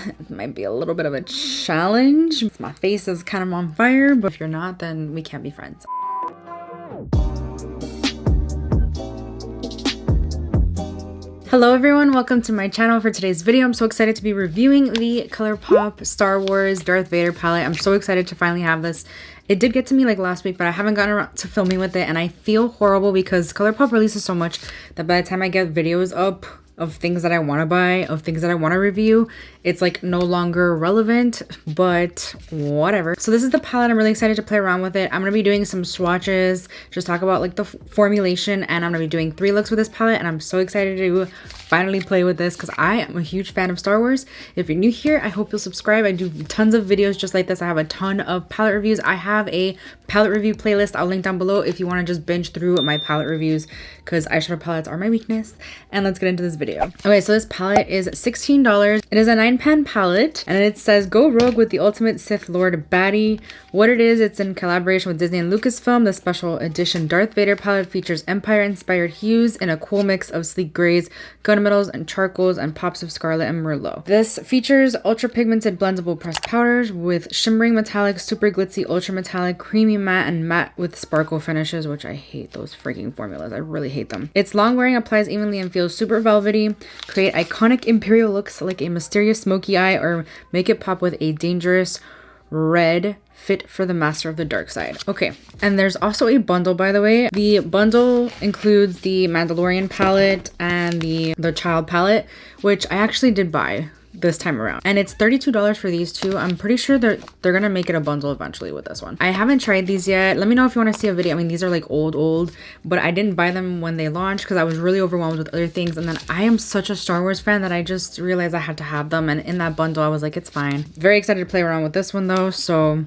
It might be a little bit of a challenge. My face is kind of on fire, but if you're not, then we can't be friends. Hello everyone, welcome to my channel. For today's video, I'm so excited to be reviewing the Colourpop Star Wars Darth Vader palette. I'm so excited to finally have this. It did get to me like last week, but I haven't gotten around to filming with it, and I feel horrible because Colourpop releases so much that by the time I get videos up of things that I want to buy, of things that I want to review, it's like no longer relevant, but whatever. So this is the palette. I'm really excited to play around with it. I'm going to be doing some swatches, just talk about like the formulation, and I'm going to be doing 3 looks with this palette, and I'm so excited to finally play with this because I am a huge fan of Star Wars. If you're new here, I hope you'll subscribe. I do tons of videos just like this. I have a ton of palette reviews. I have a palette review playlist I'll link down below if you want to just binge through my palette reviews, because eyeshadow palettes are my weakness. And let's get into this video. Okay, so this palette is $16. It is a 9-pan palette, and it says go rogue with the ultimate Sith Lord baddie. What it is, it's in collaboration with Disney and Lucasfilm. The special edition Darth Vader palette features Empire inspired hues in a cool mix of sleek grays, gunmetals and charcoals, and pops of scarlet and merlot. This features ultra pigmented blendable pressed powders with shimmering metallic, super glitzy, ultra metallic, creamy matte, and matte with sparkle finishes, which I hate those freaking formulas. I really hate them. It's long wearing, applies evenly, and feels super velvety. Create iconic imperial looks like a mysterious smoky eye, or make it pop with a dangerous red fit for the master of the dark side. Okay, and there's also a bundle, by the way. The bundle includes the Mandalorian palette and the child palette, which I actually did buy this time around, and it's $32 for these two. I'm pretty sure they're gonna make it a bundle eventually with this one. I haven't tried these yet. Let me know if you want to see a video. I mean, these are like old, but I didn't buy them when they launched because I was really overwhelmed with other things, and then I am such a Star Wars fan that I just realized I had to have them, and in that bundle I was like, it's fine. Very excited to play around with this one though. So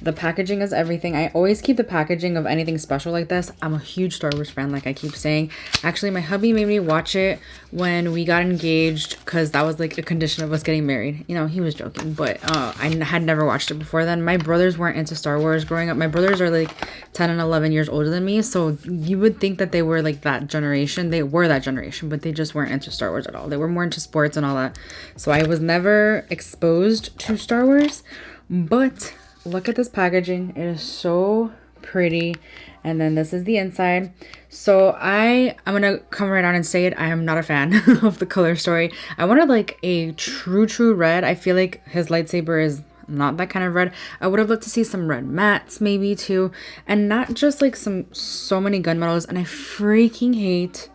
the packaging is everything. I always keep the packaging of anything special like this. I'm a huge Star Wars fan, like I keep saying. Actually, my hubby made me watch it when we got engaged because that was like a condition of us getting married. You know, he was joking, but I had never watched it before then. My brothers weren't into Star Wars growing up. My brothers are like 10 and 11 years older than me, so you would think that they were like that generation. They were that generation, but they just weren't into Star Wars at all. They were more into sports and all that. So I was never exposed to Star Wars, but look at this packaging. It is so pretty. And then this is the inside. So I'm gonna come right on and say it. I am not a fan of the color story. I wanted like a true red. I feel like his lightsaber is not that kind of red. I would have loved to see some red mattes maybe too, and not just like so many gunmetals. And I freaking hate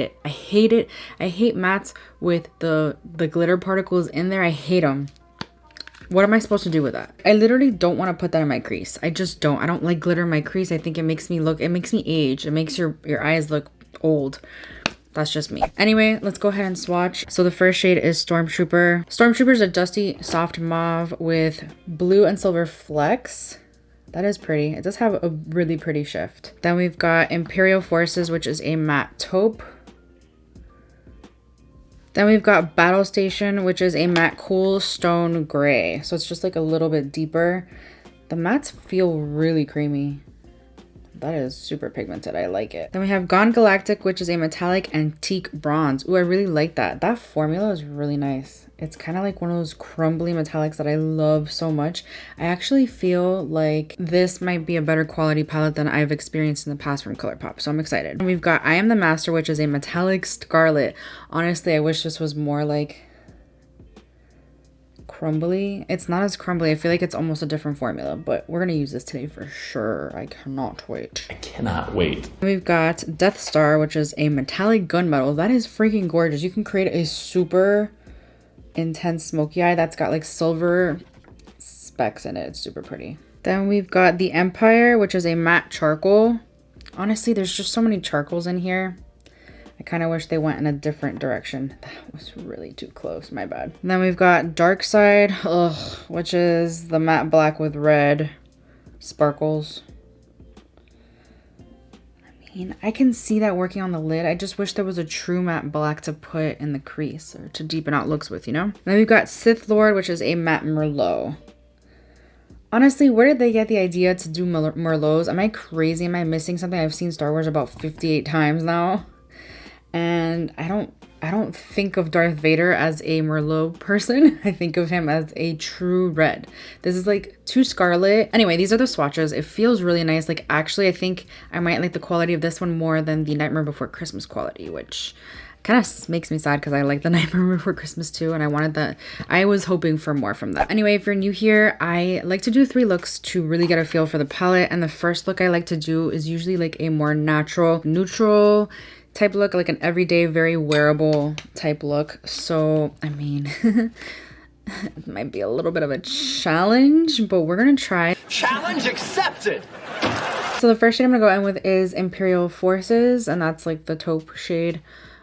it. I hate mattes with the glitter particles in there. I hate them. What am I supposed to do with that? I literally don't want to put that in my crease. I just don't. I don't like glitter in my crease. I think it makes me age. It makes your eyes look old. That's just me. Anyway, let's go ahead and swatch. So the first shade is Stormtrooper. Stormtrooper is a dusty, soft mauve with blue and silver flecks. That is pretty. It does have a really pretty shift. Then we've got Imperial Forces, which is a matte taupe. Then we've got Battle Station, which is a matte cool stone gray. So it's just like a little bit deeper. The mattes feel really creamy. That is super pigmented. I like it. Then we have Gone Galactic, which is a metallic antique bronze. Ooh, I really like that. That formula is really nice. It's kind of like one of those crumbly metallics that I love so much. I actually feel like this might be a better quality palette than I've experienced in the past from Colourpop, so I'm excited. And we've got I Am the Master, which is a metallic scarlet. Honestly, I wish this was more like crumbly. It's not as crumbly. I feel like it's almost a different formula, but we're gonna use this today for sure. I cannot wait. I cannot wait. We've got Death Star, which is a metallic gunmetal. That is freaking gorgeous. You can create a super intense smoky eye that's got like silver specks in it. It's super pretty. Then we've got the Empire, which is a matte charcoal. Honestly, there's just so many charcoals in here. I kind of wish they went in a different direction. That was really too close, my bad. And then we've got Dark Side, which is the matte black with red sparkles. I can see that working on the lid. I just wish there was a true matte black to put in the crease or to deepen out looks with, you know? Then we've got Sith Lord, which is a matte Merlot. Honestly, where did they get the idea to do Merlots? Am I crazy? Am I missing something? I've seen Star Wars about 58 times now. And I I don't think of Darth Vader as a Merlot person. I think of him as a true red. This is like too scarlet. Anyway, these are the swatches. It feels really nice. Like, actually, I think I might like the quality of this one more than the Nightmare Before Christmas quality, which kind of makes me sad because I like the Nightmare Before Christmas too, and I wanted that. I was hoping for more from that. Anyway, if you're new here, I like to do 3 looks to really get a feel for the palette, and the first look I like to do is usually like a more natural, neutral type look, like an everyday, very wearable type look. So, I mean, it might be a little bit of a challenge, but we're gonna try. Challenge accepted! So the first shade I'm gonna go in with is Imperial Forces, and that's like the taupe shade.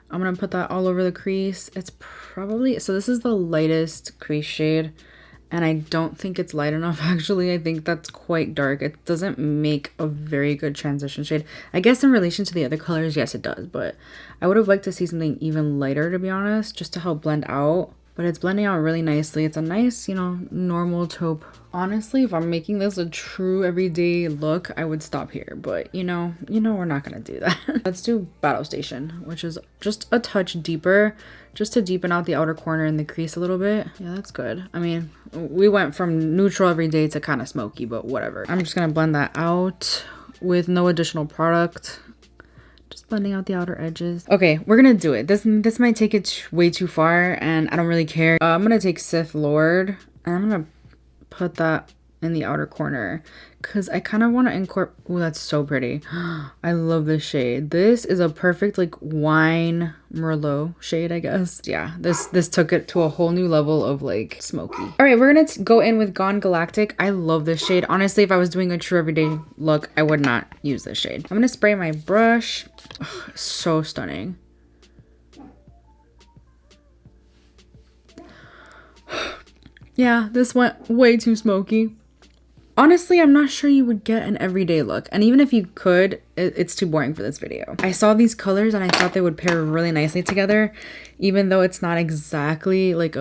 I'm gonna put that all over the crease. It's probably, so this is the lightest crease shade, and I don't think it's light enough actually. I think that's quite dark. It doesn't make a very good transition shade. I guess in relation to the other colors, yes it does, but I would have liked to see something even lighter, to be honest, just to help blend out. But it's blending out really nicely. It's a nice, you know, normal taupe. Honestly, if I'm making this a true everyday look, I would stop here. But you know, we're not gonna do that. Let's do Battle Station, which is just a touch deeper, just to deepen out the outer corner and the crease a little bit. Yeah, that's good. I mean, we went from neutral everyday to kind of smoky, but whatever. I'm just gonna blend that out with no additional product. Just blending out the outer edges. Okay, we're gonna do it. This might take it way too far, and I don't really care. I'm gonna take Sith Lord, and I'm gonna put that in the outer corner because I kind of want to incorporate. Oh, that's so pretty. I love this shade. This is a perfect like wine Merlot shade, I guess. Yeah, this took it to a whole new level of like smoky. All right, we're gonna go in with Gone Galactic. I love this shade. Honestly, if I was doing a true everyday look, I would not use this shade. I'm gonna spray my brush. Oh, so stunning. Yeah, this went way too smoky. Honestly, I'm not sure you would get an everyday look. And even if you could, it's too boring for this video. I saw these colors and I thought they would pair really nicely together, even though it's not exactly like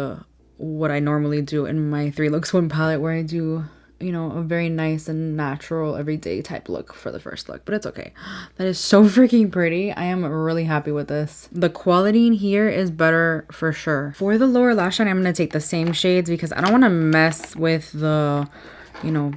what I normally do in my 3 looks 1 palette, where I do, you know, a very nice and natural everyday type look for the first look. But it's okay. That is so freaking pretty. I am really happy with this. The quality in here is better for sure. For the lower lash line, I'm going to take the same shades because I don't want to mess with the, you know,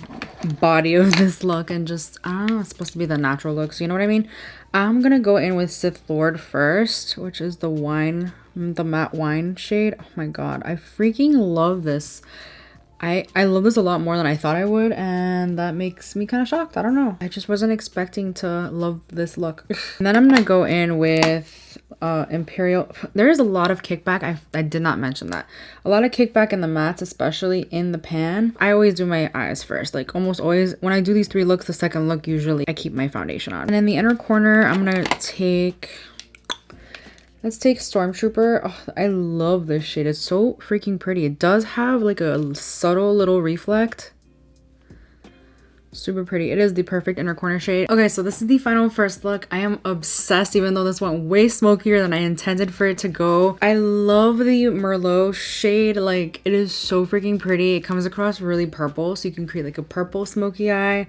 body of this look, and just, I don't know, it's supposed to be the natural look, so you know what I mean. I'm gonna go in with Sith Lord first, which is the wine, the matte wine shade. Oh my god, I freaking love this. I love this a lot more than I thought I would, and that makes me kind of shocked. I don't know, I just wasn't expecting to love this look. And then I'm gonna go in with Imperial. There is a lot of kickback. I did not mention that. A lot of kickback in the mattes, especially in the pan. I always do my eyes first, like almost always. When I do these 3 looks, the second look usually I keep my foundation on. And in the inner corner, I'm gonna take, let's take Stormtrooper. Oh, I love this shade. It's so freaking pretty. It does have like a subtle little reflect. Super pretty. It is the perfect inner corner shade. Okay, so this is the final first look. I am obsessed, even though this went way smokier than I intended for it to go. I love the Merlot shade. Like, it is so freaking pretty. It comes across really purple, so you can create like a purple smoky eye.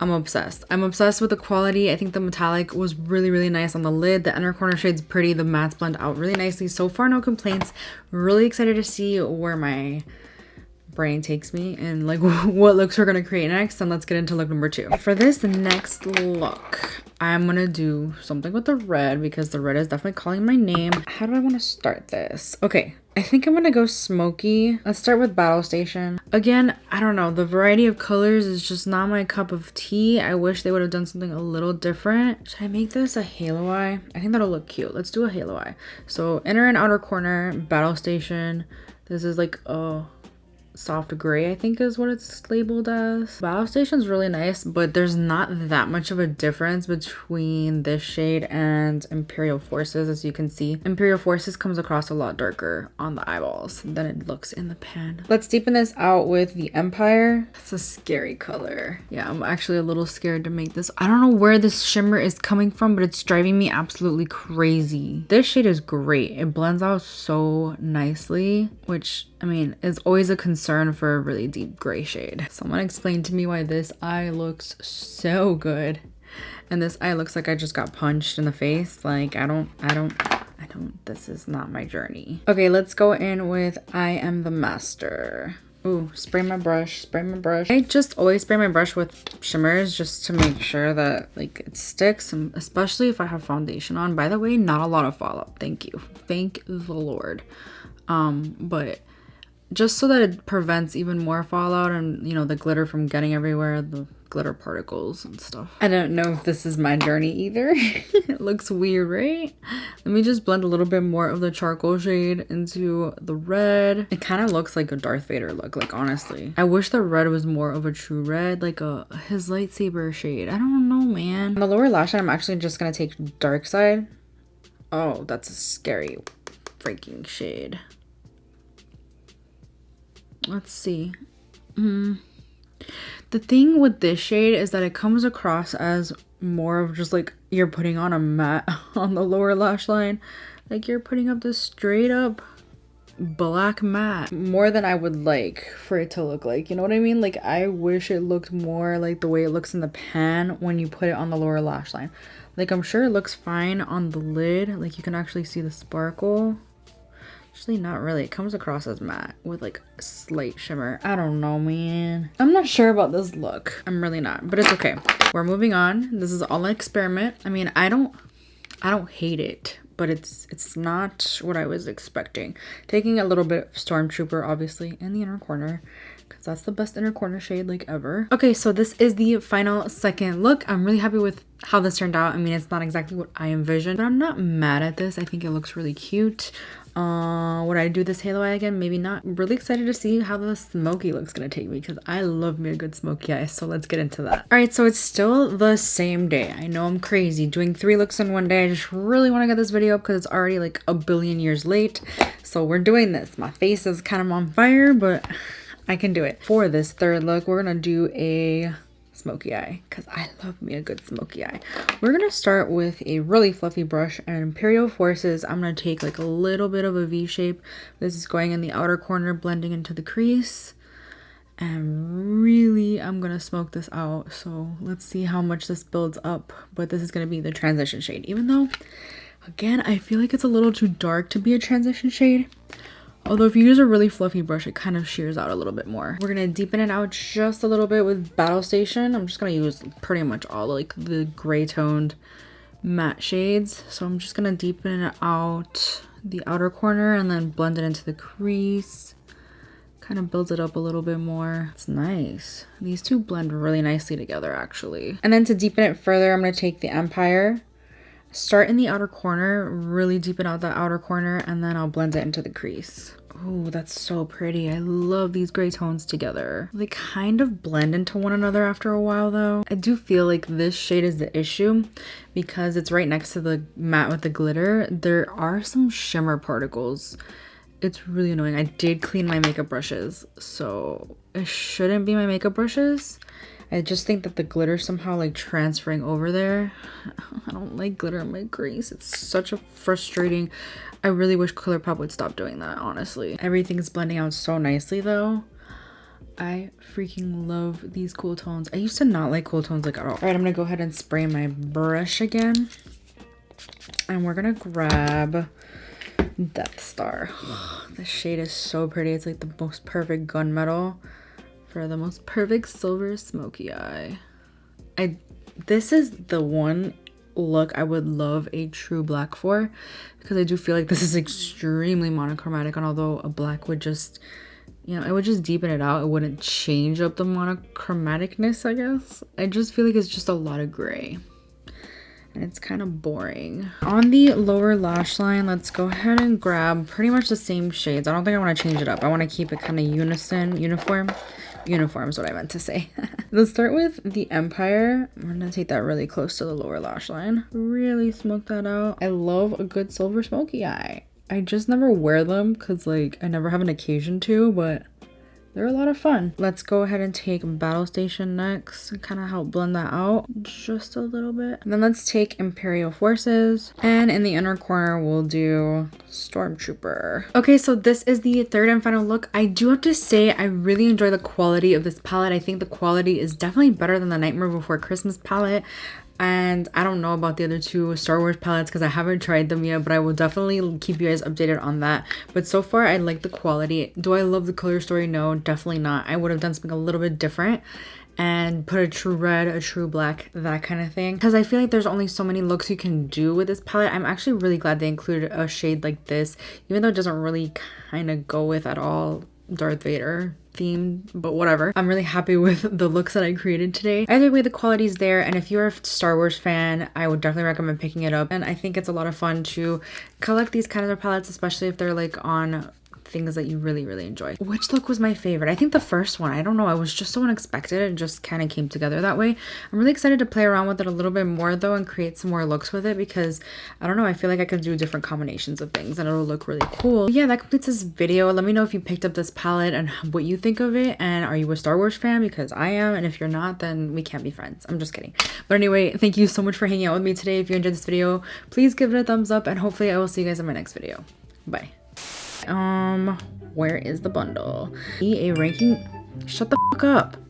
I'm obsessed. I'm obsessed with the quality. I think the metallic was really, really nice on the lid. The inner corner shade's pretty. The mattes blend out really nicely. So far, no complaints. Really excited to see where my brain takes me and like what looks we're gonna create next. And let's get into look number 2. For this next look, I'm gonna do something with the red because the red is definitely calling my name. How do I want to start this? Okay, I think I'm gonna go smoky. Let's start with Battle Station. Again, I don't know, the variety of colors is just not my cup of tea. I wish they would have done something a little different. Should I make this a halo eye? I think that'll look cute. Let's do a halo eye. So inner and outer corner, Battle Station. This is like a soft gray, I think is what it's labeled as. Battle Station's really nice, but there's not that much of a difference between this shade and Imperial Forces. As you can see, Imperial Forces comes across a lot darker on the eyeballs than it looks in the pan. Let's deepen this out with the Empire. It's a scary color. Yeah, I'm actually a little scared to make this. I don't know where this shimmer is coming from, but it's driving me absolutely crazy. This shade is great. It blends out so nicely, which, I mean, is always a concern for a really deep gray shade. Someone explained to me why this eye looks so good, and this eye looks like I just got punched in the face. Like, I don't This is not my journey. Okay, let's go in with I Am the Master. Ooh, spray my brush, spray my brush. I just always spray my brush with shimmers just to make sure that like it sticks, and especially if I have foundation on. By the way, not a lot of fallout. Thank you. Thank the Lord. But just so that it prevents even more fallout and, you know, the glitter from getting everywhere, the glitter particles and stuff. I don't know if this is my journey either. It looks weird, right? Let me just blend a little bit more of the charcoal shade into the red. It kind of looks like a Darth Vader look, like, honestly. I wish the red was more of a true red, like his lightsaber shade. I don't know, man. On the lower lash line, I'm actually just gonna take Dark Side. Oh, that's a scary freaking shade. Let's see. The thing with this shade is that it comes across as more of just like you're putting on a matte on the lower lash line. Like you're putting up this straight up black matte. More than I would like for it to look like. You know what I mean? Like I wish it looked more like the way it looks in the pan when you put it on the lower lash line. Like I'm sure it looks fine on the lid. Like you can actually see the sparkle. Actually, not really. It comes across as matte with like a slight shimmer. I don't know, man. I'm not sure about this look. I'm really not, but it's okay. We're moving on. This is all an experiment. I mean, I don't hate it, but it's not what I was expecting. Taking a little bit of Stormtrooper, obviously, in the inner corner, because that's the best inner corner shade like ever. Okay, so this is the final second look. I'm really happy with how this turned out. I mean, it's not exactly what I envisioned, but I'm not mad at this. I think it looks really cute. Would I do this halo eye again? Maybe not. I'm really excited to see how the smoky look's gonna take me, because I love me a good smoky eye. So let's get into that. All right, so it's still the same day. I know I'm crazy doing 3 looks in one day. I just really want to get this video up because it's already like a billion years late. So we're doing this. My face is kind of on fire, but I can do it. For this third look, we're gonna do a smoky eye, because I love me a good smoky eye. We're gonna start with a really fluffy brush and Imperial Forces. I'm gonna take like a little bit of a V shape. This is going in the outer corner, blending into the crease, and really I'm gonna smoke this out. So let's see how much this builds up, but this is gonna be the transition shade, even though again I feel like it's a little too dark to be a transition shade. Although if you use a really fluffy brush, it kind of shears out a little bit more. We're going to deepen it out just a little bit with Battle Station. I'm just going to use pretty much all like the gray toned matte shades. So I'm just going to deepen it out the outer corner and then blend it into the crease. Kind of builds it up a little bit more. It's nice. These two blend really nicely together actually. And then to deepen it further, I'm going to take the Empire. Start in the outer corner, really deepen out that outer corner, and then I'll blend it into the crease. Oh, that's so pretty. I love these gray tones together. They kind of blend into one another after a while though. I do feel like this shade is the issue because it's right next to the matte with the glitter. There are some shimmer particles. It's really annoying. I did clean my makeup brushes, so it shouldn't be my makeup brushes. I just think that the glitter somehow like transferring over there. I don't like glitter on my crease. It's such a frustrating. I really wish Colourpop would stop doing that, honestly. Everything's blending out so nicely though. I freaking love these cool tones. I used to not like cool tones like at all. All right, I'm gonna go ahead and spray my brush again. And we're gonna grab Death Star. This shade is so pretty. It's like the most perfect gunmetal for the most perfect silver smoky eye. This is the one look I would love a true black for, because I do feel like this is extremely monochromatic, and although a black would just, you know, it would just deepen it out, it wouldn't change up the monochromaticness, I guess. I just feel like it's just a lot of gray and it's kind of boring. On the lower lash line, let's go ahead and grab pretty much the same shades. I don't think I want to change it up. I want to keep it kind of uniform is what I meant to say. Let's start with the Empire. I'm gonna take that really close to the lower lash line. Really smoke that out. I love a good silver smoky eye. I just never wear them because like I never have an occasion to, but they're a lot of fun. Let's go ahead and take Battle Station next and kind of help blend that out just a little bit. And then let's take Imperial Forces, and in the inner corner we'll do Stormtrooper. Okay, so this is the third and final look. I do have to say I really enjoy the quality of this palette. I think the quality is definitely better than the Nightmare Before Christmas palette. And I don't know about the other two Star Wars palettes because I haven't tried them yet, but I will definitely keep you guys updated on that. But so far, I like the quality. Do I love the color story? No, definitely not. I would have done something a little bit different and put a true red, a true black, that kind of thing. Because I feel like there's only so many looks you can do with this palette. I'm actually really glad they included a shade like this, even though it doesn't really kind of go with at all Darth Vader theme, but whatever. I'm really happy with the looks that I created today. Either way, the quality's there, and if you're a Star Wars fan, I would definitely recommend picking it up. And I think it's a lot of fun to collect these kinds of palettes, especially if they're like on things that you really enjoy. Which look was my favorite? I think the first one. I don't know, it was just so unexpected. It just kind of came together that way. I'm really excited to play around with it a little bit more though and create some more looks with it, because I don't know, I feel like I could do different combinations of things and it'll look really cool. But yeah, that completes this video. Let me know if you picked up this palette and what you think of it, and are you a Star Wars fan? Because I am, and if you're not, then we can't be friends. I'm just kidding. But anyway, thank you so much for hanging out with me today. If you enjoyed this video, please give it a thumbs up, and hopefully I will see you guys in my next video. Bye. Where is the bundle? AIA ranking? Shut the fuck up.